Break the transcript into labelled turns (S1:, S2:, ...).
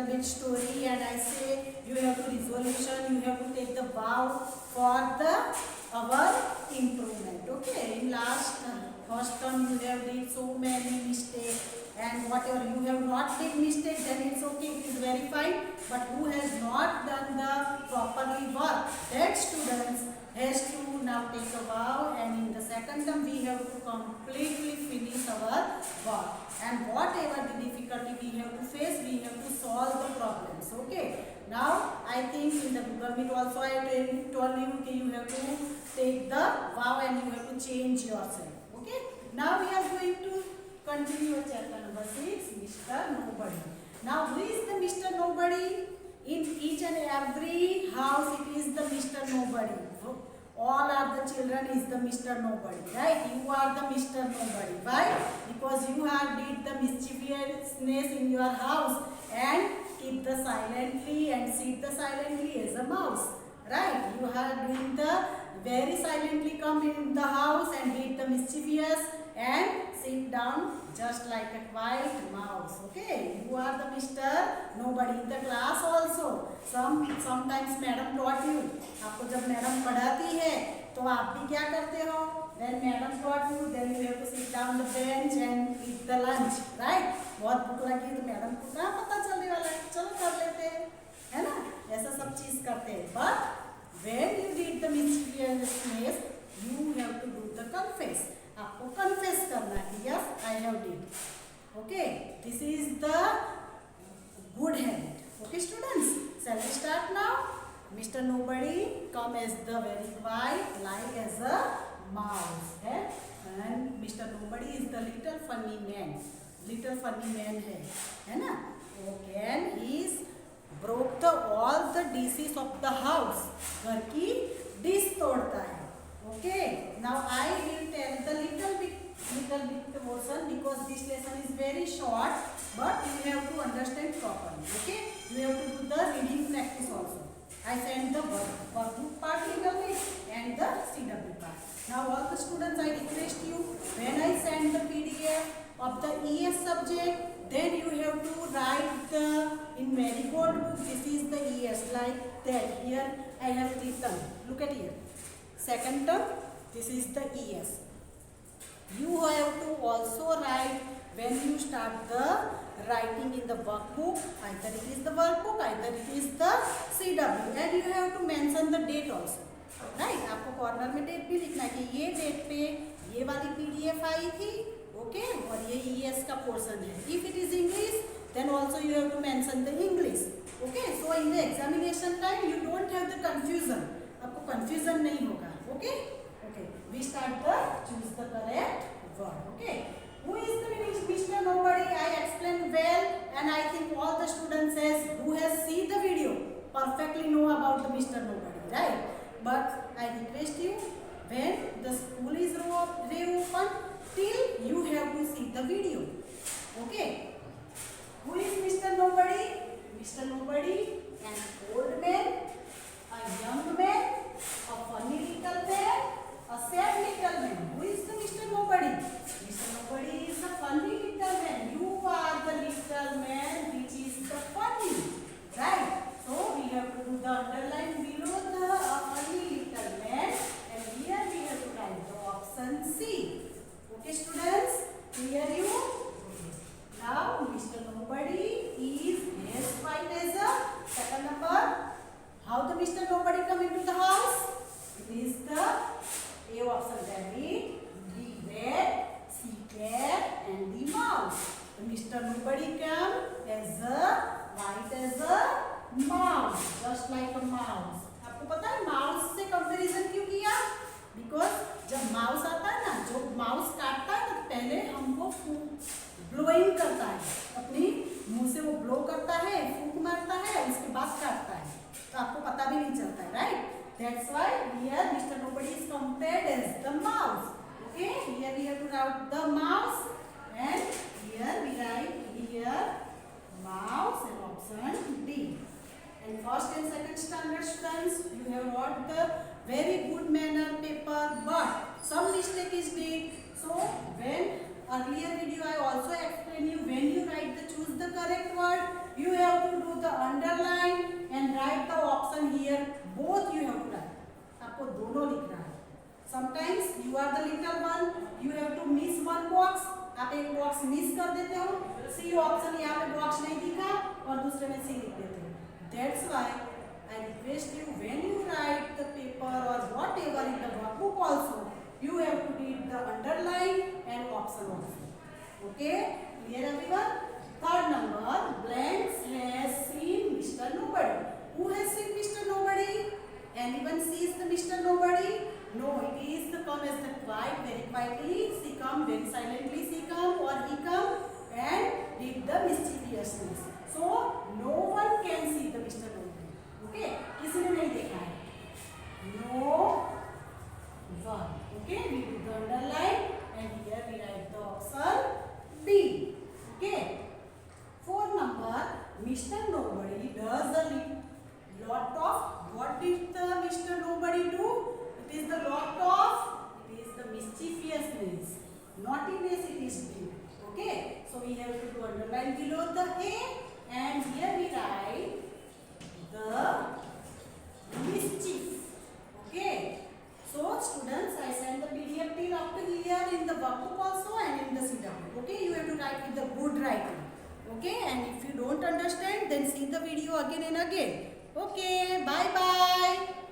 S1: little bit story and I say you have to resolution, you have to take the vow for the our improvement. Okay, in last first term you have did so many mistakes and whatever you have not did mistake, then it's okay, it is verified. But who has not done the properly work, that students has to now take a vow, and in the second term we have to completely finish our work, and whatever the difficulty we have to face, we have to solve the problems. Okay, now I think in the Google Meet also I told you that you have to take the vow and you have to change yourself. Okay, now we are going to continue chapter number 6, Mr. Nobody. Now who is the Mr. Nobody? In each and every house it is the Mr. Nobody. All are the children is the Mr. Nobody, right? You are the Mr. Nobody. Why? Because you have did the mischievousness in your house and keep the silently and sit the silently as a mouse, right? You are doing the very silently come in the house and did the mischievous and sit down just like a quiet mouse. Okay, you are the Mr. Nobody. In the class also sometimes madam taught you, आपको जब madam पढ़ाती है तो आप भी क्या करते हो? When madam taught you, then you have to sit down the bench and eat the lunch, right? बहुत भूख लगी तो मैडम को क्या पता चलने वाला है, चलो कर लेते हैं, है ना? ऐसा सब चीज करते हैं. But when you did the mischievousness, you have to do the confess. आपको confess करना है, yes, I have did. Okay, this is the good habit. Okay, students, shall we start now? Mr. Nobody come as the very quiet, like as a mouse, है? And Mr. Nobody is the little funny man. Little funny man है ना? Okay, and he is broke the all the dishes of the house. घर की dish तोड़ता है. Okay, now I will tell the little bit portion because this lesson is very short, but you have to understand properly. Okay, you have to do the reading practice also. I send the workbook part little bit and the CW part. Now all the students, I request you, when I send the PDF of the ES subject, then you have to write the in Marigold book. This is the ES like that. Here I have written. Look at here. Second term, this is the ES. You have to also write when you start the writing in the workbook. Either it is the workbook, either it is the CW, and you have to mention the date also. Right? आपको corner में date भी लिखना है कि ये date पे ये वाली PDF आई थी, okay? और ये ES का पोर्शन है. If it is English, then also you have to mention the English. Okay? So in the examination time, you don't have the confusion. आपको confusion नहीं होगा. Okay? Okay. We start the choose the correct word. Okay. Who is the Mr. Nobody? I explained well, and I think all the students who has seen the video perfectly know about the Mr. Nobody, right? But I request you, when the school is reopened, till you have to see the video. Okay. Who is Mr. Nobody? Mr. Nobody, an old man, a young man, a funny little man, a sad little man. Who is the Mr. Nobody? Mr. Nobody is a funny little man. You are the little man which is the funny, right? So we have to do the underline below the funny little man, and here we have to write the option C. Okay, students, clear you? Now Mr. Nobody is as white as a second number. How the Mr. Nobody come into the house? It is the A option, rabbit, the rat, sea cat, and the mouse. The Mr. Nobody come as a white as a mouse, just like a mouse. आपको पता है mouse से comparison क्यों किया? Because जब mouse आता है ना, जो mouse काटता है तो पहले हमको blowing करता है, अपनी मुंह से वो blow करता है, फूंक मारता है, उसके बाद काटता है, तो आपको पता भी नहीं चलता है, right? That's why here Mr. Nobody is compared as the mouse. Okay, here we have to write the mouse, and here we write here mouse and option D. And first and second standard students, you have wrote the very good manner paper, but some mistake is made. So when earlier video I also explained you, when you write the choose the correct word, you have to do underline and write the option here. Both you have to write. आपको दोनों लिखना है. Sometimes you are the little one, you have to miss one box. आप एक box miss कर देते हो. C option यहाँ पे बॉक्स नहीं दिखा और दूसरे में सी लिख देते हो. That's why I request you, when you write the paper or whatever in the workbook also, you have to read the underline and option also. Okay, clear everyone? Third number, blanks has seen Mr. Nobody. Who has seen Mr. Nobody? Anyone sees the Mr. Nobody? No, it is the come as the quiet, very quietly. She come very silently. She come or he come and did the mischievousness. So no one can see the Mr. Nobody. Okay, किसी ने नहीं देखा है. No one. Okay, we do the underline and here we write the option B. Okay. Fourth number, Mr. Nobody does a lot of. What did the Mr. Nobody do? It is the lot of. It is the mischievousness. Naughtiness it is due. Okay. So we have to do underline below the A and here we write the mischief. Okay. So students, I send the PDF till up to here in the workbook also and in the CW. Okay. You have to write with the good writing. Okay, and if you don't understand, then see the video again and again. Okay, bye bye.